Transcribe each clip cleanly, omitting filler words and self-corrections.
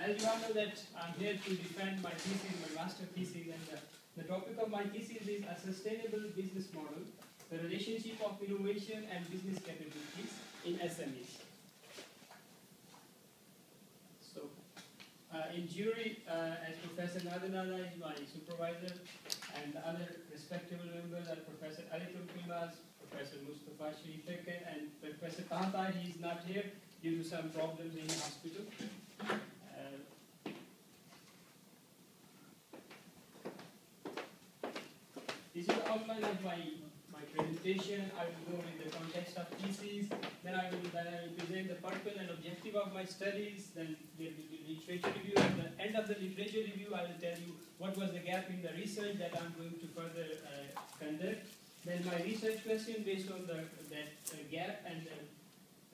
as you all know that I'm here to defend my thesis, my master thesis, and the topic of my thesis is a sustainable business model, the relationship of innovation and business capabilities in SMEs. So, in jury, as Professor Nadanada is my supervisor, and the other respectable members are Professor Ali Turkulbaz, Professor Mustafa Sharifeke, and Professor Tahta. He is not here due to some problems in the hospital. This is the outline of my presentation. I will go with the context of thesis, then I will present the purpose and objective of my studies, then there will be literature review. At the end of the literature review, I will tell you what was the gap in the research that I'm going to further conduct. Then my research question based on that gap and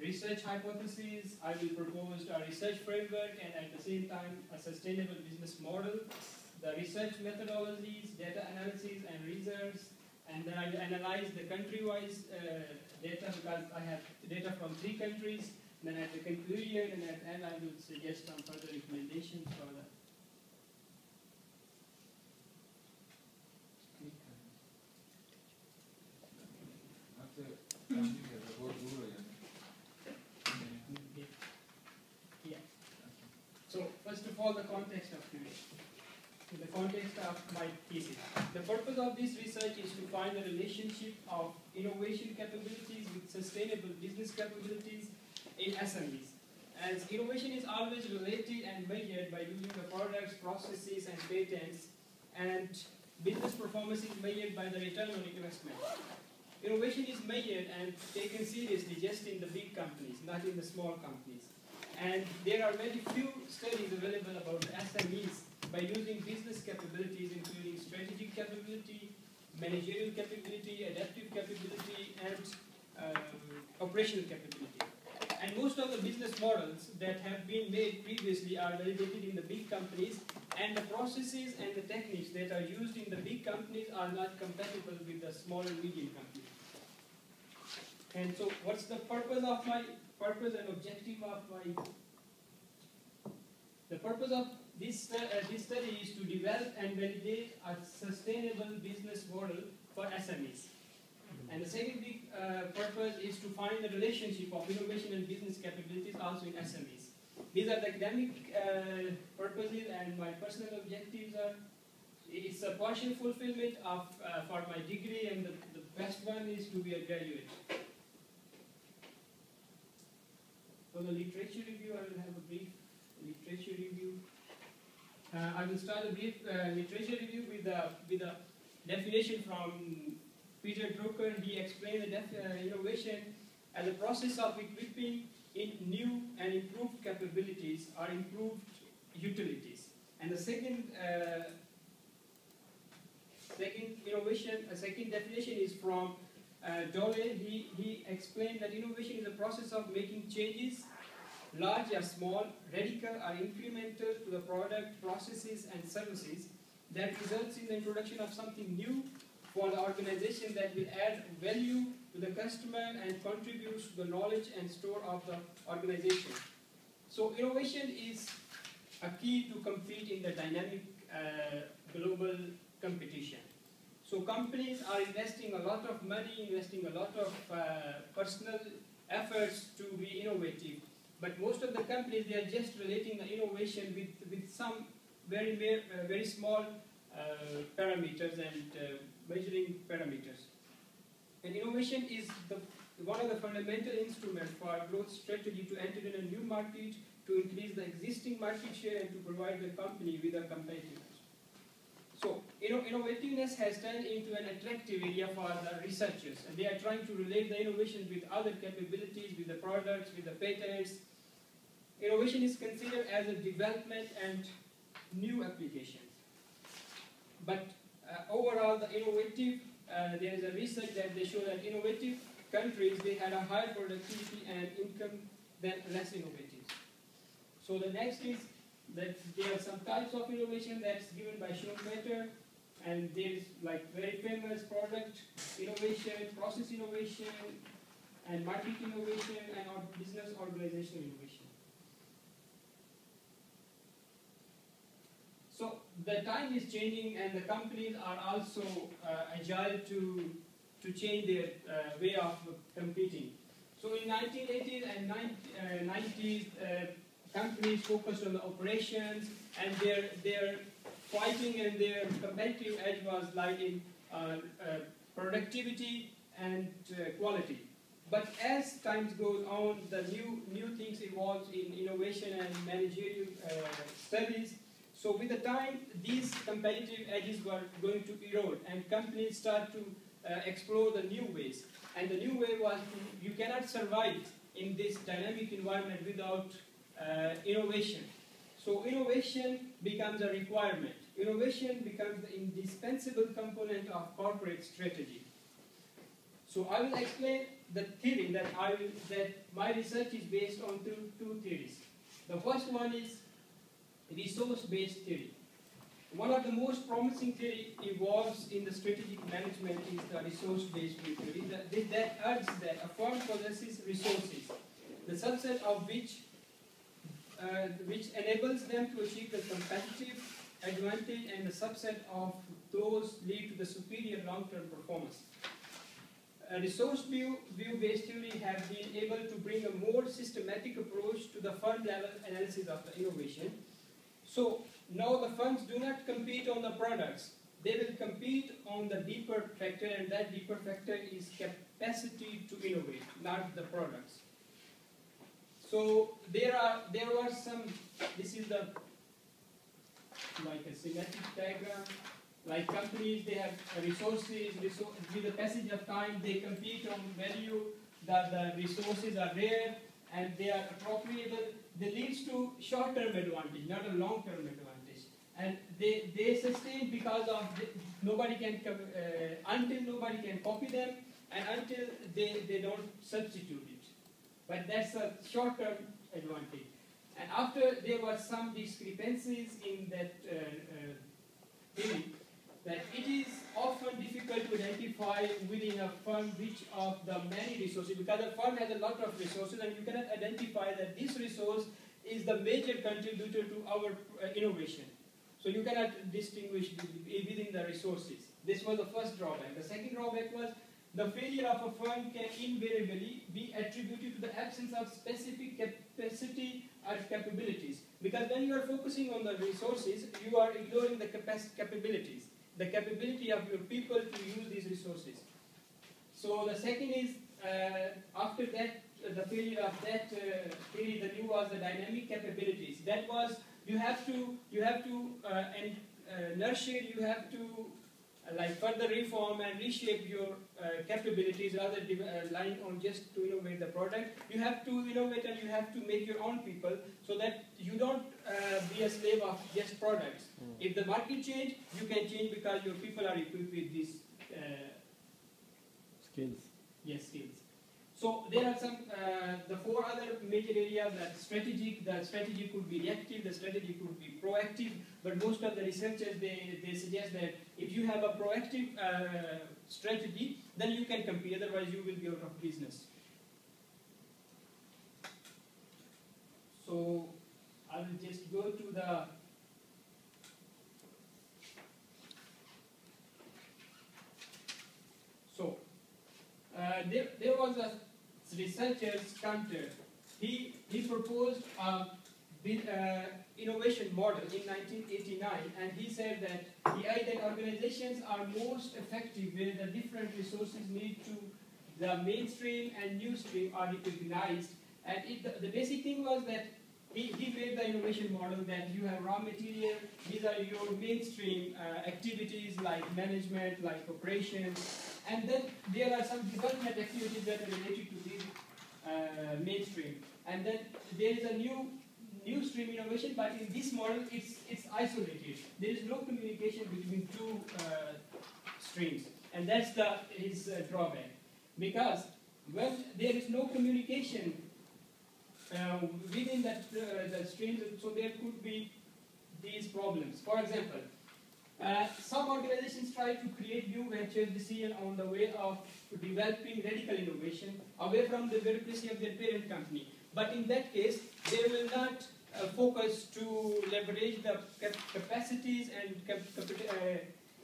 research hypothesis, I will propose a research framework and at the same time a sustainable business model, the research methodologies, data analysis and results, and then I will analyze the country-wise data because I have data from 3 countries. Then at the conclusion and at the end I will suggest some further recommendations for that. So first of all, the context of today. In the context of my thesis, the purpose of this research is to find the relationship of innovation capabilities with sustainable business capabilities in SMEs. As innovation is always related and measured by using the products, processes, and patents, and business performance is measured by the return on investment. Innovation is measured and taken seriously just in the big companies, not in the small companies. And there are very few studies available about SMEs by using business capabilities, including strategic capability, managerial capability, adaptive capability, and operational capability. And most of the business models that have been made previously are validated in the big companies, and the processes and the techniques that are used in the big companies are not compatible with the small and medium companies. And so what's the purpose and objective of the purpose of this study is to develop and validate a sustainable business model for SMEs. And the second big purpose is to find the relationship of innovation and business capabilities also in SMEs. These are the academic purposes, and my personal objectives are, it's a partial fulfillment of for my degree, and the best one is to be a graduate. For the literature review, I will have a brief literature review. I will start a brief literature review with a definition from Peter Drucker. He explained the innovation as a process of equipping in new and improved capabilities or improved utilities. And the second definition is from Dole. He explained that innovation is a process of making changes, large or small, radical or incremental, to the product, processes, and services that results in the introduction of something new for the organization that will add value to the customer and contributes to the knowledge and store of the organization. So innovation is a key to compete in the dynamic global competition. So companies are investing a lot of money, investing a lot of personal efforts to be innovative. But most of the companies, they are just relating the innovation with some very small parameters and measuring parameters. And innovation is one of the fundamental instruments for our growth strategy to enter in a new market, to increase the existing market share, and to provide the company with a competitive. So, innovativeness has turned into an attractive area for the researchers, and they are trying to relate the innovation with other capabilities, with the products, with the patents. Innovation is considered as a development and new applications. But overall, the innovative, there is a research that they show that innovative countries, they had a higher productivity and income than less innovative. So the next is that there are some types of innovation that's given by Schumpeter, and there is like very famous product innovation, process innovation, and market innovation, and business organizational innovation. the time is changing, and the companies are also agile to change their way of competing. So in 1980s and 90s, companies focused on the operations, and their fighting and their competitive edge was like in productivity and quality. But as time goes on, the new things evolve in innovation and managerial studies. So with the time, these competitive edges were going to erode, and companies start to explore the new ways. And the new way was you cannot survive in this dynamic environment without innovation. So innovation becomes a requirement. Innovation becomes the indispensable component of corporate strategy. So I will explain the theory that my research is based on two theories. The first one is resource-based theory. One of the most promising theory evolves in the strategic management is the resource-based theory that urges that a firm possesses resources, the subset of which enables them to achieve the competitive advantage, and the subset of those lead to the superior long-term performance. A resource view-based theory have been able to bring a more systematic approach to the firm-level analysis of the innovation. So now the firms do not compete on the products; they will compete on the deeper factor, and that deeper factor is capacity to innovate, not the products. So there were some. This is the like a schematic diagram. Like companies, they have resources. With the passage of time, they compete on value. The resources are rare and they are appropriable. That leads to short-term advantage, not a long-term advantage. And they sustain because of nobody can until nobody can copy them, and until they don't substitute it. But that's a short-term advantage. And after there were some discrepancies in that theory, that it is often difficult to identify within a firm which of the many resources, because a firm has a lot of resources and you cannot identify that this resource is the major contributor to our innovation. So you cannot distinguish within the resources. This was the first drawback. The second drawback was the failure of a firm can invariably be attributed to the absence of specific capacity or capabilities. Because when you are focusing on the resources, you are ignoring the capabilities, the capability of your people to use these resources. So the second is, after that, the failure of that theory, the new was the dynamic capabilities. That was, you have to nurture, you have to like further reform and reshape your capabilities rather than relying on just to innovate the product. You have to innovate and you have to make your own people so that you don't be a slave of just products. If the market change, you can change because your people are equipped with these skills. Yes, skills. So there are some, the four other major areas that strategic, the strategy could be reactive, the strategy could be proactive, but most of the researchers, they suggest that if you have a proactive strategy, then you can compete, otherwise you will be out of business. So I will just go to the there was a researcher, Scanter. He proposed a innovation model in 1989, and he said that the idea that organizations are most effective where the different resources need to the mainstream and new stream are recognized. And the basic thing was that he made the innovation model that you have raw material, these are your mainstream activities like management, like operations, and then there are some development activities that are related to this mainstream. And then there is a new stream innovation, but in this model it's isolated. There is no communication between two streams, and that's his drawback. Because when there is no communication within that the streams, so there could be these problems. For example, some organizations try to create new venture decision on the way of developing radical innovation away from the bureaucracy of their parent company. But in that case, they will not focus to leverage the capacities and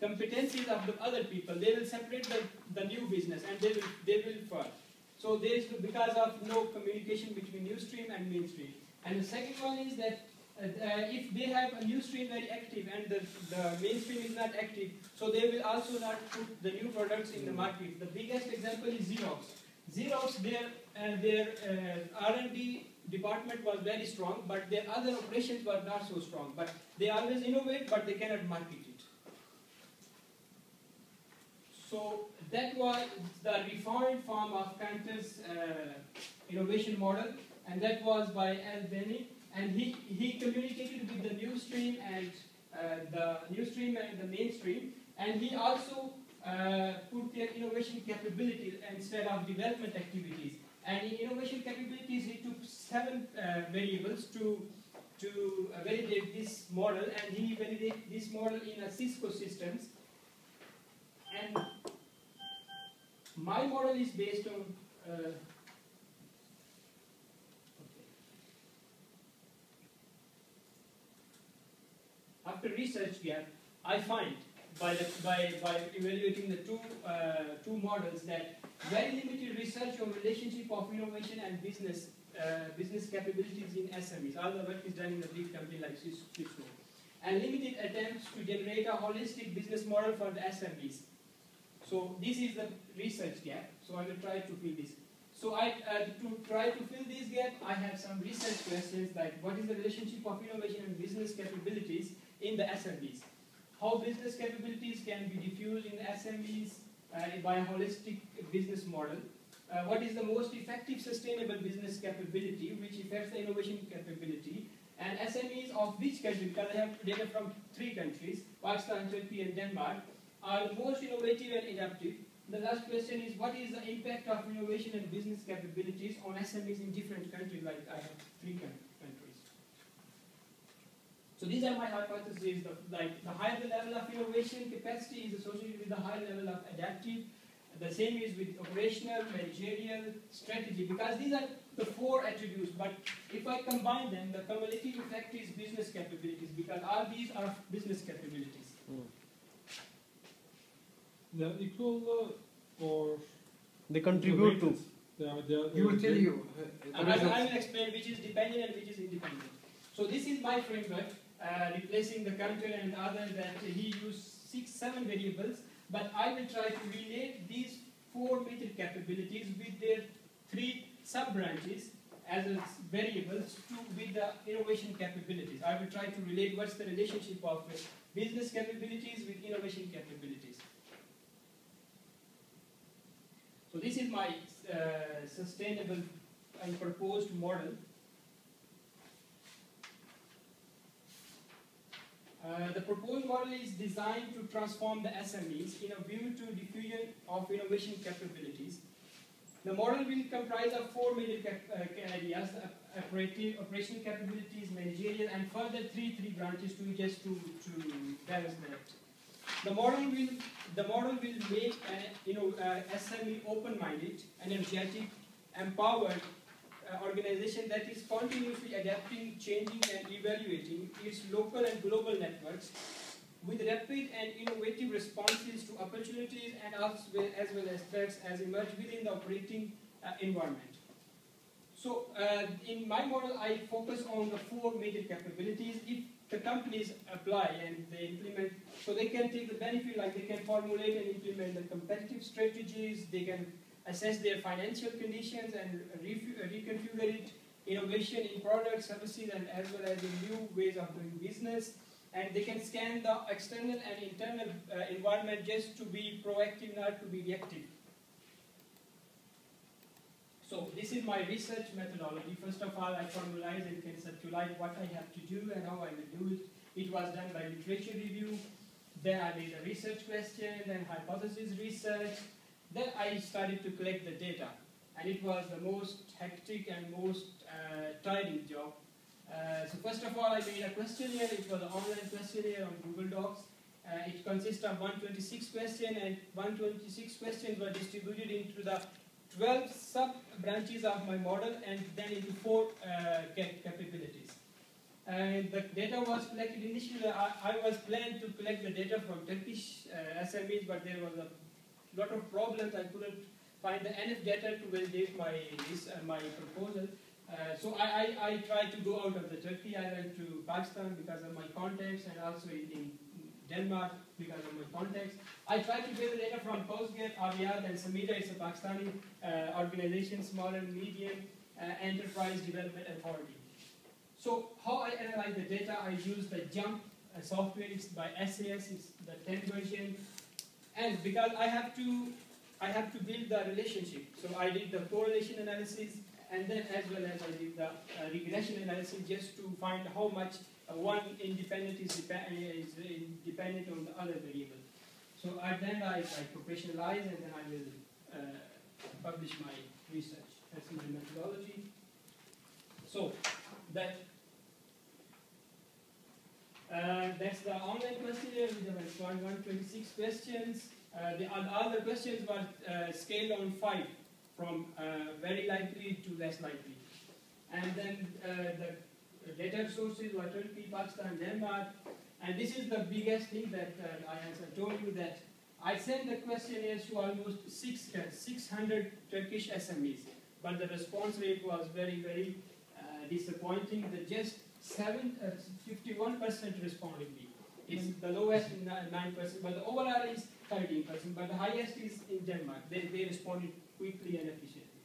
competencies of the other people. They will separate the new business and they will first. So there is, because of no communication between new stream and mainstream. And the second one is that if they have a new stream very active and the mainstream is not active, so they will also not put the new products in the market. The biggest example is Xerox. Xerox, their R&D department was very strong, but their other operations were not so strong. But they always innovate, but they cannot market it. So that was the refined form of Cantor's innovation model, and that was by Al Beni. And he communicated with the new stream and the mainstream, and he also put their innovation capabilities instead of development activities. And in innovation capabilities, he took 7 variables to validate this model, and he validated this model in a Cisco systems. And my model is based on after research gap, I find by evaluating the two models that very limited research on relationship of innovation and business capabilities in SMEs. All the work is done in a big company like Cisco, and limited attempts to generate a holistic business model for the SMEs. So this is the research gap. So I will try to fill this. So to try to fill this gap, I have some research questions like what is the relationship of innovation and business capabilities in the SMEs? How business capabilities can be diffused in the SMEs by a holistic business model? What is the most effective sustainable business capability which affects the innovation capability? And SMEs of which country, because I have data from 3 countries, Pakistan, Turkey and Denmark, are the most innovative and adaptive. The last question is, what is the impact of innovation and business capabilities on SMEs in different countries, like I have 3 countries. So these are my hypotheses. The higher the level of innovation capacity is associated with the higher level of adaptive. The same is with operational, managerial, strategy, because these are the 4 attributes, but if I combine them, the cumulative effect is business capabilities, because all these are business capabilities. They are equal or they contribute to. He will tell you. I will explain which is dependent and which is independent. So this is my framework, replacing the Cantor and others that he used 6-7 variables, but I will try to relate these 4 major capabilities with their 3 sub-branches as variables with the innovation capabilities. I will try to relate what's the relationship of business capabilities with innovation capabilities. So this is my sustainable and proposed model. The proposed model is designed to transform the SMEs in a view to diffusion of innovation capabilities. The model will comprise of 4 major areas: operational capabilities, managerial, and further 3 branches to balance that. The model will make SME open-minded, energetic, empowered organization that is continuously adapting, changing, and evaluating its local and global networks with rapid and innovative responses to opportunities and as well as threats as emerge within the operating environment. So in my model, I focus on the 4 major capabilities. If the companies apply and they implement, so they can take the benefit, like they can formulate and implement the competitive strategies, they can assess their financial conditions and reconfigure it, innovation in products, services, and as well as in new ways of doing business. And they can scan the external and internal environment just to be proactive, not to be reactive. So this is my research methodology. First of all, I formalize and conceptualize what I have to do and how I will do it. It was done by literature review. Then I made a research question, then hypothesis research. Then I started to collect the data. And it was the most hectic and most tiring job. So first of all, I made a questionnaire. It was an online questionnaire on Google Docs. It consists of 126 questions, and 126 questions were distributed into the 12 sub-branches of my model and then into 4 capabilities. And the data was collected initially. I was planned to collect the data from Turkish SMEs, but there was a lot of problems. I couldn't find enough data to validate my proposal. So I tried to go out of the Turkey. I went to Pakistan because of my contacts, and also in Denmark because of my contacts. I tried to get the data from Postgres, Aviad, and Samira. It's a Pakistani organization, small and medium enterprise development authority. So how I analyze the data, I use the JUMP software. It's by SAS. It's the 10th version, and because I have to build the relationship. So I did the correlation analysis, and then as well as I did the regression analysis just to find how much one independent is dependent on the other variable. So at the end I professionalize, and then I will publish my research. That's my methodology. So that's the online questionnaire. We have 126 questions. The other questions were scaled on 5, from very likely to less likely. And then the data sources were Turkey, Pakistan, Denmark. And this is the biggest thing that as I told you, that I sent the questionnaires to almost 600 Turkish SMEs. But the response rate was very, very disappointing. That just 51% responded me. It's the lowest 9%, but the overall is 13%. But the highest is in Denmark. They responded quickly and efficiently.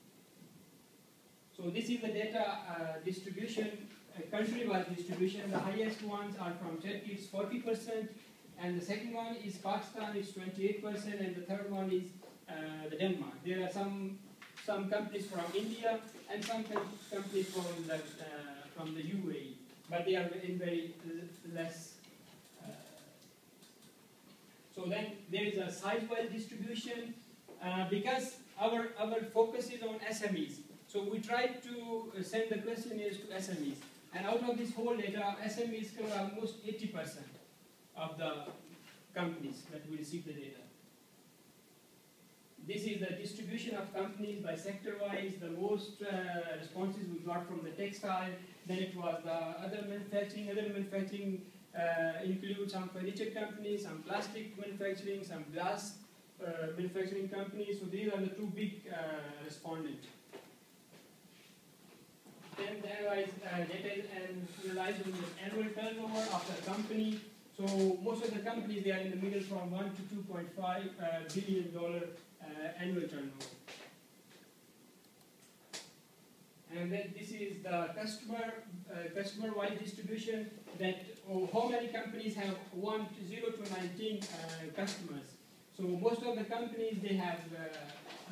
So this is the data distribution, country-wise distribution. The highest ones are from Turkey, it's 40%, and the second one is Pakistan, it's 28%, and the third one is the Denmark. There are some companies from India and some companies from the UAE, but they are in very less. So then there is a size-wise distribution because our focus is on SMEs. So we tried to send the questionnaires to SMEs, and out of this whole data, SMEs cover almost 80% of the companies that will receive the data. This is the distribution of companies by sector-wise. The most responses we got from the textile. Then it was the other manufacturing. Other manufacturing include some furniture companies, some plastic manufacturing, some glass manufacturing companies. So these are the two big respondents. Then there is data analyzed on the annual turnover of the company. So most of the companies, they are in the middle from $1 to $2.5 billion annual turnover. And then this is the customer-wide distribution, that how many companies have 0 to 19 customers. So most of the companies, they have a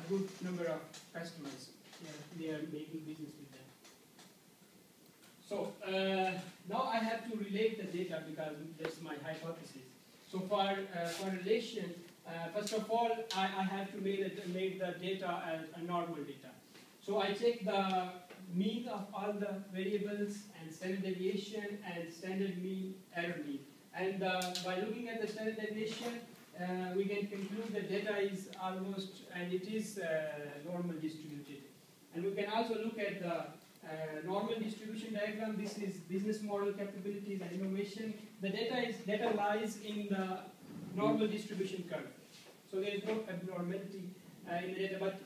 good number of customers. They are making business with them. So now I have to relate the data because that's my hypothesis. So for relation, first of all, I have to make the data as a normal data. So I take the mean of all the variables and standard deviation and standard mean, error mean. And by looking at the standard deviation, we can conclude the data is almost, and it is normal distributed. And we can also look at the normal distribution diagram. This is business model capabilities and innovation. The data lies in the normal distribution curve. So there is no abnormality in the data. But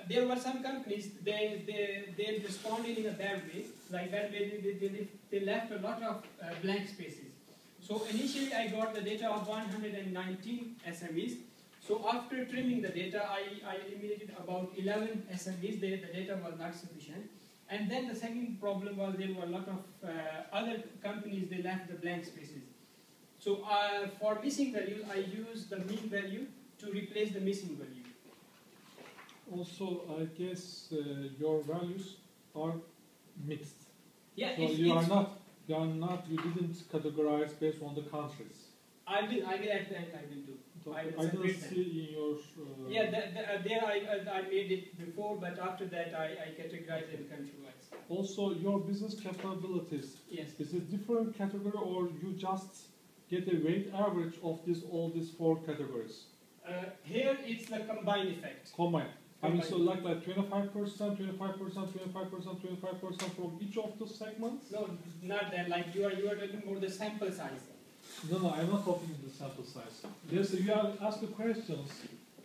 there were some companies, they responded in a bad way. Like that way, they left a lot of blank spaces. So initially I got the data of 119 SMEs. So after trimming the data, I eliminated about 11 SMEs. The data was not sufficient. And then the second problem was there were a lot of other companies, they left the blank spaces. So for missing values, I use the mean value to replace the missing value. Also, I guess your values are mixed. Yeah, so you didn't categorize based on the countries. I will at the end, I will do. So I didn't see in your... yeah, there I made it before, but after that I categorized them country-wise. Also, your business capabilities, yes. Is it different category, or you just get a weight average of all these 4 categories? Here it's the combined effect. Combined. I mean, so like 25%, 25%, 25%, 25% from each of the segments? No, not that. Like you are talking about the sample size. No, I'm not talking the sample size. Yes, you ask the questions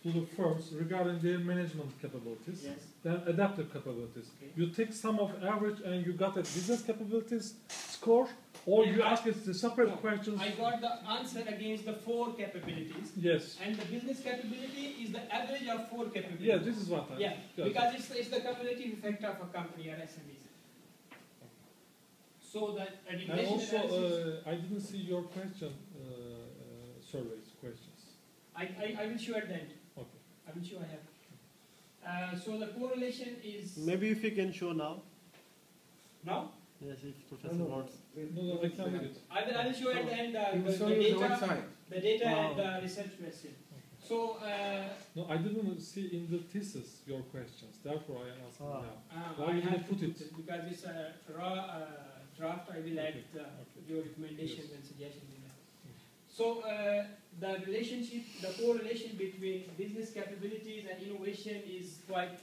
to the firms regarding their management capabilities, Yes. then adaptive capabilities. Okay. You take sum of average and you got a business capabilities score, or Yeah, you ask it the separate questions. I got the answer against the 4 capabilities. Yes. And the business capability is the average of 4 capabilities. Yeah, this is what I. Yeah, got. because it's the cumulative effect of a company or SMEs. So that And regression also, analysis, I didn't see your question, surveys questions. I will show at the end. Okay. I will show I have. So the correlation is Maybe if you can show now. now. Yes, if Professor No, wants. No, I can't read it. I will show at the end He will show the you the data, website. the data Wow. and the research question. So No, I didn't see in the thesis your questions. Therefore, I asked Ah. now. Why I you have to put it? because it's a raw draft. I will add Okay. your recommendations Yes. and suggestions in that. So the relationship, the correlation between business capabilities and innovation is quite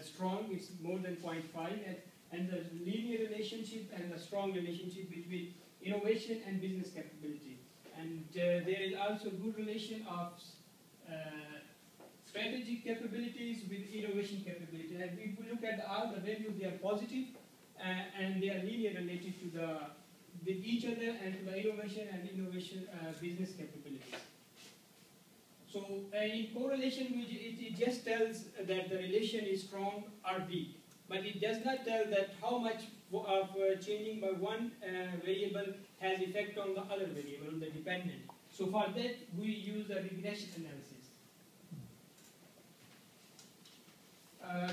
strong. It's more than 0.5, and the linear relationship and the strong relationship between innovation and business capability. And there is also good relation of strategic capabilities with innovation capability. And if we look at all the values, they are positive and they are linear related to with each other and to the innovation and innovation business capabilities. So in correlation, it just tells that the relation is strong or weak, but it does not tell that how much of changing by one variable has effect on the other variable, on the dependent. So for that, we use a regression analysis.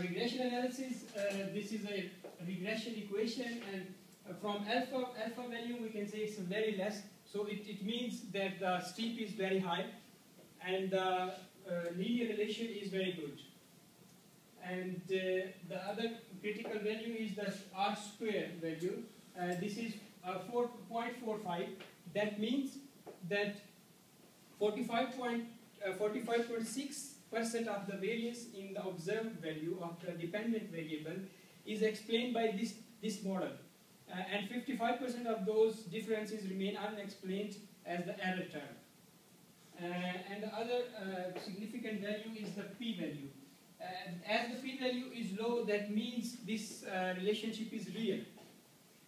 Regression analysis, this is a regression equation, and from alpha value, we can say it's very less. So it means that the steep is very high, and the linear relation is very good. And the other critical value is the R square value. This is 4.45. That means that 45.6% of the variance in the observed value of the dependent variable is explained by this model. And 55% of those differences remain unexplained as the error term. And the other significant value is the p-value. As the p-value is low, that means this relationship is real.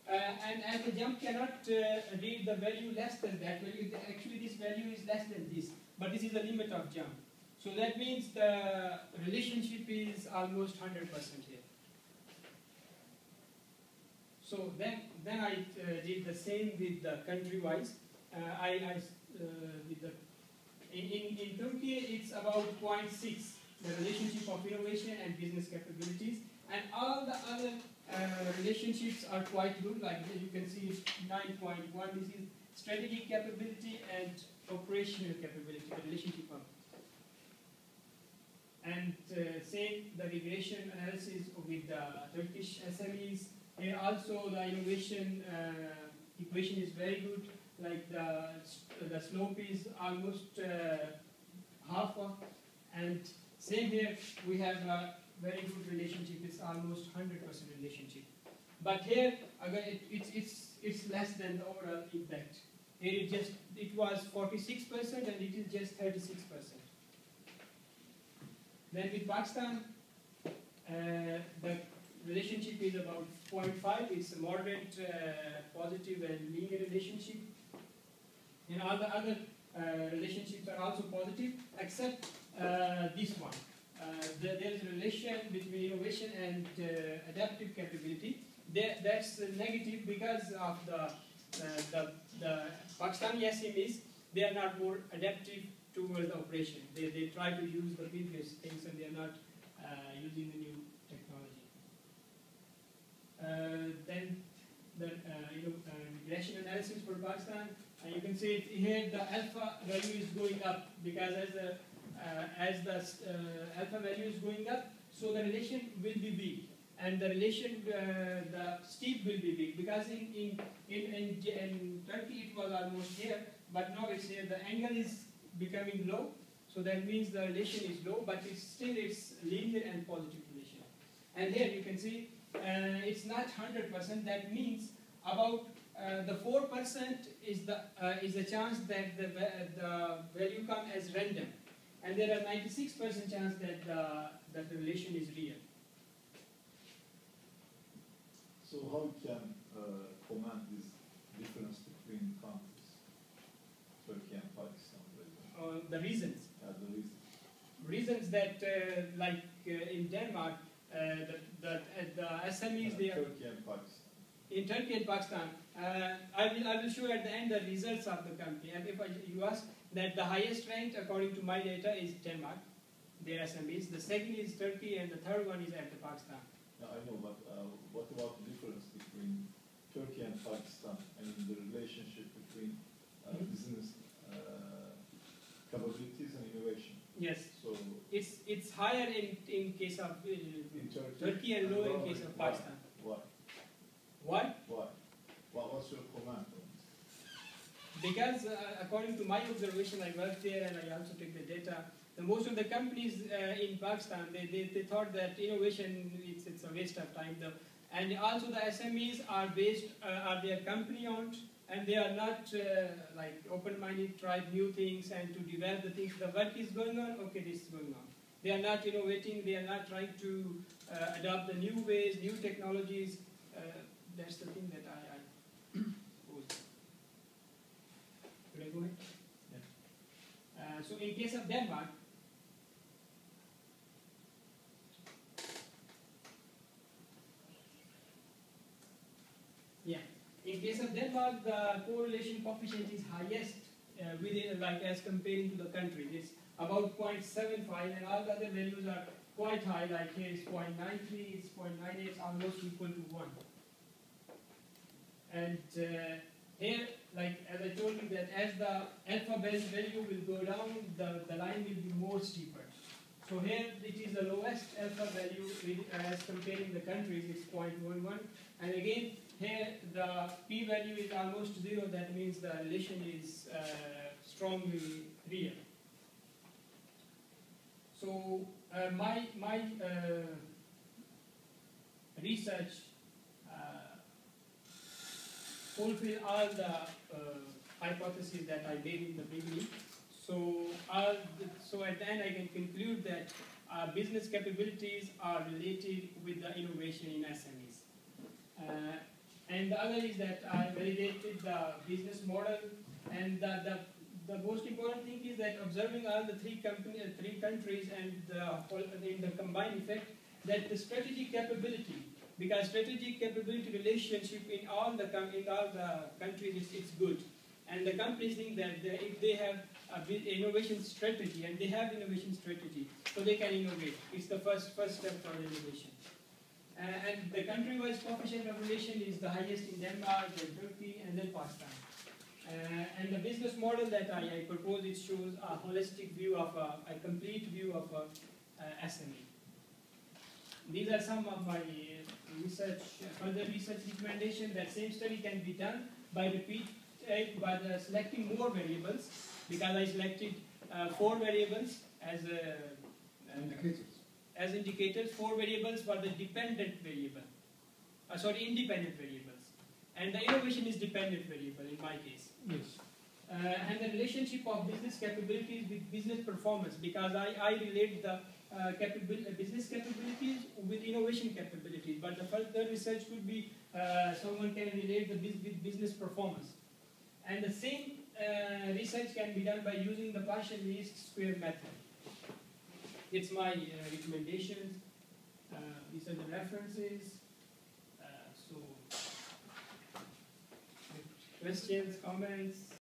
And as the jump cannot read the value less than that value, actually this value is less than this, but this is the limit of jump. So that means the relationship is almost 100% here. So then I did the same with the country-wise. In Turkey, it's about 0.6, the relationship of innovation and business capabilities, and all the other relationships are quite good. Like you can see, 9.1. This is strategic capability and operational capability, the relationship of. And same the regression analysis with the Turkish SMEs. Here also the innovation equation is very good. Like the slope is almost half of, and same here we have a very good relationship. It's almost 100% relationship. But here again it's less than the overall impact. Here it was 46% and it is just 36%. Then with Pakistan, the relationship is about 0.5. It's a moderate, positive and linear relationship. And all the other relationships are also positive, except this one. There is a relation between innovation and adaptive capability. That's negative because of the Pakistani SMEs. They are not more adaptive towards the operation. They try to use the previous things and they are not using the new technology. Then the regression analysis for Pakistan. You can see here the alpha value is going up because as the alpha value is going up, so the relation will be weak, and the relation the steep will be weak because in Turkey it was almost here, but now it's here. The angle is becoming low, So that means the relation is low, but it's linear and positive relation. And here you can see it's not 100%. That means about the 4% is the chance that the value come as random, and there are 96% chance that the relation is real. So how we can comment this difference between countries, Turkey and Pakistan? The reasons. The reason. Reasons that in Denmark, the SMEs they are. Turkey and Pakistan. In Turkey and Pakistan, I will show at the end the results of the company. And if you ask that the highest ranked according to my data is Denmark, their SMEs. The second is Turkey, and the third one is at the Pakistan. Yeah, I know, but what about the difference between Turkey and Pakistan and the relationship between business capabilities and innovation? Yes. So it's higher in case of in Turkey and lower in case of Pakistan. Why? Why? Why? What's your comment on this? Because according to my observation, I worked there and I also took the data. The most of the companies in Pakistan, they thought that innovation it's a waste of time. And also the SMEs are they are company owned, and they are not open-minded, try new things and to develop the things. The work is going on, okay, this is going on. They are not innovating, they are not trying to adopt the new ways, new technologies. That's the thing that I posed. Should I go ahead? Yeah. So in case of Denmark, in case of Denmark, the correlation coefficient is highest within, as comparing to the country. It's about 0.75, and all the other values are quite high. Like here is 0.93, it's 0.98, almost equal to 1. And here, as I told you, that as the alpha-base value will go down, the line will be more steeper. So here it is the lowest alpha value as comparing the countries, it's 0.11. And again, here the p-value is almost 0, that means the relation is strongly real. So my research fulfill all the hypotheses that I made in the beginning. So at the end I can conclude that business capabilities are related with the innovation in SMEs. And the other is that I validated the business model, and the most important thing is that observing all the three countries and in the combined effect, that the strategic capability, because strategic capability relationship in all the countries it's good, and the companies think that if they have innovation strategy, and they have innovation strategy, so they can innovate. It's the first step for innovation. And the country-wise coefficient of relation is the highest in Denmark, then Turkey, and then Pakistan. And the business model that I propose, it shows a holistic view of a complete view of SME. These are some of my further research recommendation. That same study can be done by selecting more variables, because I selected 4 variables as indicators. 4 variables for the independent variables. And the innovation is dependent variable in my case. Yes. And the relationship of business capabilities with business performance, because I relate the business capabilities with innovation capabilities, but the further research could be someone can relate with business performance. And the same research can be done by using the partial least square method. It's my recommendations. These are the references. So, questions, comments?